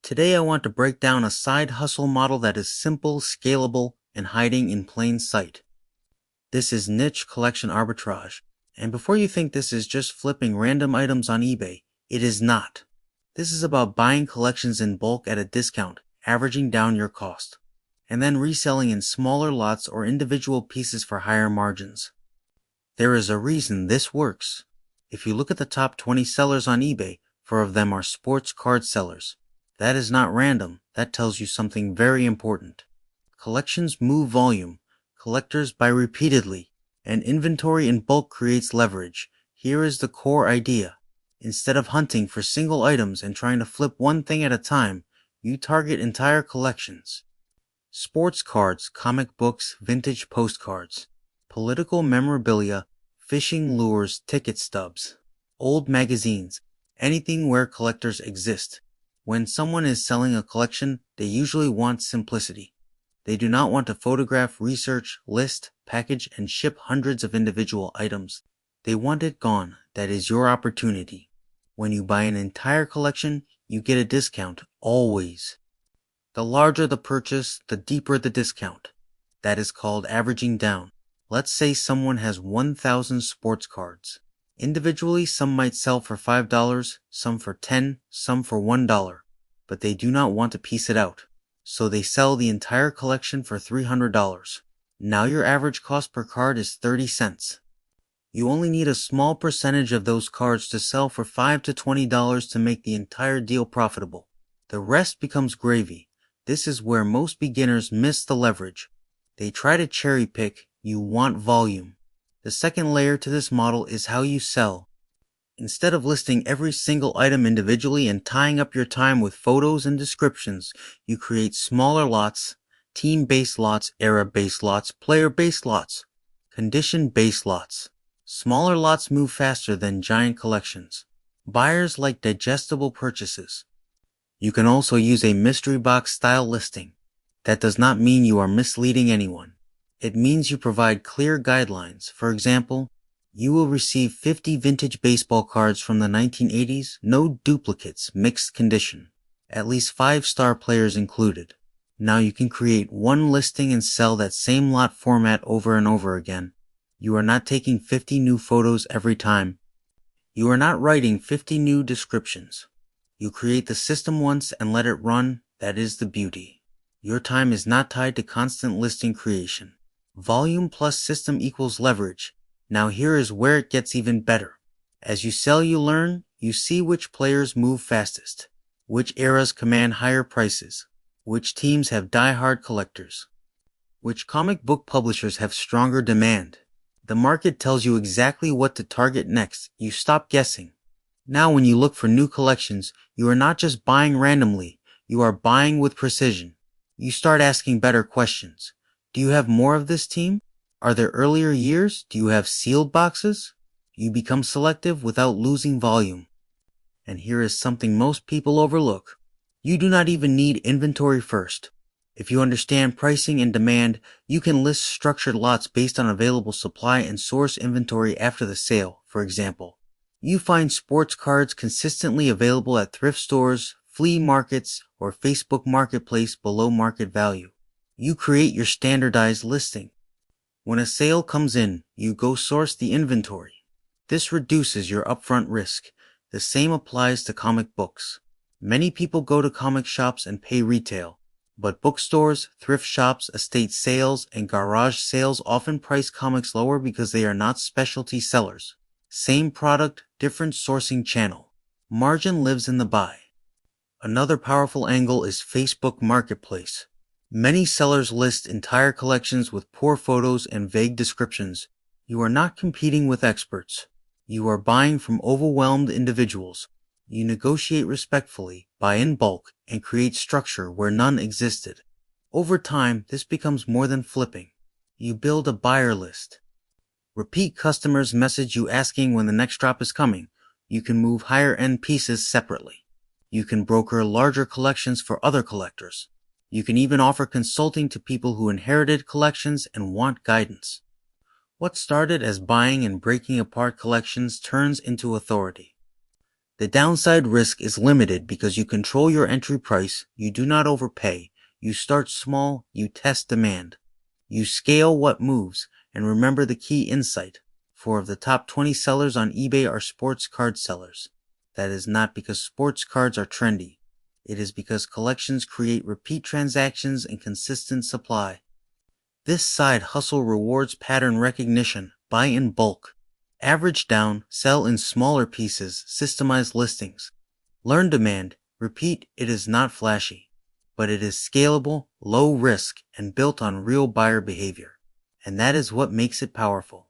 Today I want to break down a side hustle model that is simple, scalable, and hiding in plain sight. This is Niche Collection Arbitrage, and before you think this is just flipping random items on eBay, it is not. This is about buying collections in bulk at a discount, averaging down your cost, and then reselling in smaller lots or individual pieces for higher margins. There is a reason this works. If you look at the top 20 sellers on eBay, 4 of them are sports card sellers. That is not random. That tells you something very important. Collections move volume. Collectors buy repeatedly. And inventory in bulk creates leverage. Here is the core idea. Instead of hunting for single items and trying to flip one thing at a time, you target entire collections. Sports cards, comic books, vintage postcards, political memorabilia, fishing lures, ticket stubs, old magazines, anything where collectors exist. When someone is selling a collection, they usually want simplicity. They do not want to photograph, research, list, package, and ship hundreds of individual items. They want it gone. That is your opportunity. When you buy an entire collection, you get a discount, always. The larger the purchase, the deeper the discount. That is called averaging down. Let's say someone has 1,000 sports cards. Individually, some might sell for $5, some for $10, some for $1, but they do not want to piece it out, so they sell the entire collection for $300. Now your average cost per card is 30 cents. You only need a small percentage of those cards to sell for $5 to $20 to make the entire deal profitable. The rest becomes gravy. This is where most beginners miss the leverage. They try to cherry pick. You want volume. The second layer to this model is how you sell. Instead of listing every single item individually and tying up your time with photos and descriptions, you create smaller lots, team-based lots, era-based lots, player-based lots, condition-based lots. Smaller lots move faster than giant collections. Buyers like digestible purchases. You can also use a mystery box style listing. That does not mean you are misleading anyone. It means you provide clear guidelines. For example, you will receive 50 vintage baseball cards from the 1980s, no duplicates, mixed condition. At least 5-star players included. Now you can create one listing and sell that same lot format over and over again. You are not taking 50 new photos every time. You are not writing 50 new descriptions. You create the system once and let it run. That is the beauty. Your time is not tied to constant listing creation. Volume plus system equals leverage. Now here is where it gets even better. As you sell, you learn. You see which players move fastest, which eras command higher prices, which teams have die-hard collectors, which comic book publishers have stronger demand. The market tells you exactly what to target next. You stop guessing. Now when you look for new collections, you are not just buying randomly. You are buying with precision. You start asking better questions. Do you have more of this team? Are there earlier years? Do you have sealed boxes? You become selective without losing volume. And here is something most people overlook. You do not even need inventory first. If you understand pricing and demand, you can list structured lots based on available supply and source inventory after the sale. For example, you find sports cards consistently available at thrift stores, flea markets, or Facebook Marketplace below market value. You create your standardized listing. When a sale comes in, you go source the inventory. This reduces your upfront risk. The same applies to comic books. Many people go to comic shops and pay retail, but bookstores, thrift shops, estate sales, and garage sales often price comics lower because they are not specialty sellers. Same product, different sourcing channel. Margin lives in the buy. Another powerful angle is Facebook Marketplace. Many sellers list entire collections with poor photos and vague descriptions. You are not competing with experts. You are buying from overwhelmed individuals. You negotiate respectfully, buy in bulk, and create structure where none existed. Over time, this becomes more than flipping. You build a buyer list. Repeat customers message you asking when the next drop is coming. You can move higher-end pieces separately. You can broker larger collections for other collectors. You can even offer consulting to people who inherited collections and want guidance. What started as buying and breaking apart collections turns into authority. The downside risk is limited because you control your entry price, you do not overpay, you start small, you test demand. You scale what moves, and remember the key insight. 4 of the top 20 sellers on eBay are sports card sellers. That is not because sports cards are trendy. It is because collections create repeat transactions and consistent supply. This side hustle rewards pattern recognition. Buy in bulk. Average down, sell in smaller pieces, systemize listings. Learn demand. Repeat, it is not flashy, but it is scalable, low risk, and built on real buyer behavior. And that is what makes it powerful.